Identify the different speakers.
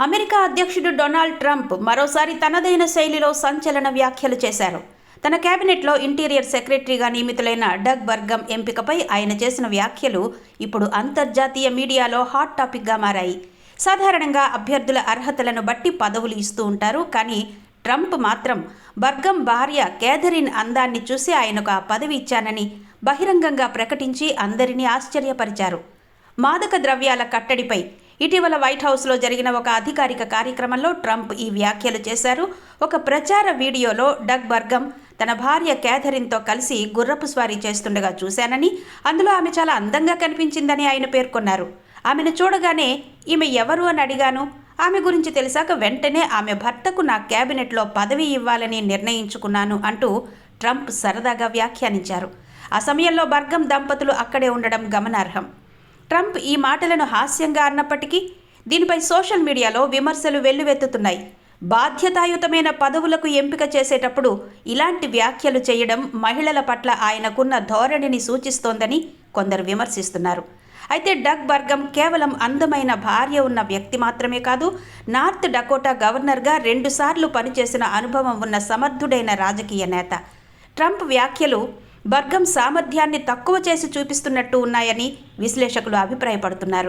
Speaker 1: America అధ్యక్షుడు Donald Trump మరోసారి తనదైన శైలిలో సంచలన వ్యాఖ్యలు చేశారు. తన కేబినెట్లో ఇంటీరియర్ సెక్రటరీగా నియమితులైన డగ్ బర్గమ్ ఎంపికపై ఆయన చేసిన వ్యాఖ్యలు ఇప్పుడు అంతర్జాతీయ మీడియాలో హాట్ టాపిక్గా మారాయి. సాధారణంగా అభ్యర్థుల అర్హతలను బట్టి పదవులు ఇస్తూ ఉంటారు. కానీ ట్రంప్ మాత్రం బర్గమ్ భార్య కేథరిన్ అందాన్ని చూసి ఆయనకు ఆ పదవి ఇచ్చానని బహిరంగంగా ప్రకటించి అందరినీ ఆశ్చర్యపరిచారు. మాదక ద్రవ్యాల కట్టడిపై ఇటీవల వైట్ హౌస్లో జరిగిన ఒక అధికారిక కార్యక్రమంలో ట్రంప్ ఈ వ్యాఖ్యలు చేశారు. ఒక ప్రచార వీడియోలో డగ్ బర్గమ్ తన భార్య కేథరిన్తో కలిసి గుర్రపు స్వారీ చేస్తుండగా చూశానని, అందులో ఆమె చాలా అందంగా కనిపించిందని ఆయన పేర్కొన్నారు. ఆమెను చూడగానే ఈమె ఎవరు అని అడిగాను. ఆమె గురించి తెలిసాక వెంటనే ఆమె భర్తకు నా కేబినెట్లో పదవి ఇవ్వాలని నిర్ణయించుకున్నాను అంటూ ట్రంప్ సరదాగా వ్యాఖ్యానించారు. ఆ సమయంలో బర్గమ్ దంపతులు అక్కడే ఉండడం గమనార్హం. ట్రంప్ ఈ మాటలను హాస్యంగా అన్నప్పటికీ దీనిపై సోషల్ మీడియాలో విమర్శలు వెల్లువెత్తుతున్నాయి. బాధ్యతాయుతమైన పదవులకు ఎంపిక చేసేటప్పుడు ఇలాంటి వ్యాఖ్యలు చేయడం మహిళల పట్ల ఆయనకున్న ధోరణిని సూచిస్తోందని కొందరు విమర్శిస్తున్నారు. అయితే డగ్ బర్గమ్ కేవలం అందమైన భార్య ఉన్న వ్యక్తి మాత్రమే కాదు, నార్త్ డకోటా గవర్నర్గా 2 సార్లు పనిచేసిన అనుభవం ఉన్న సమర్థుడైన రాజకీయ నేత. ట్రంప్ వ్యాఖ్యలు బర్గమ్ సామర్థ్యాన్ని తక్కువ చేసి చూపిస్తున్నట్టు ఉన్నాయని విశ్లేషకులు అభిప్రాయపడుతున్నారు.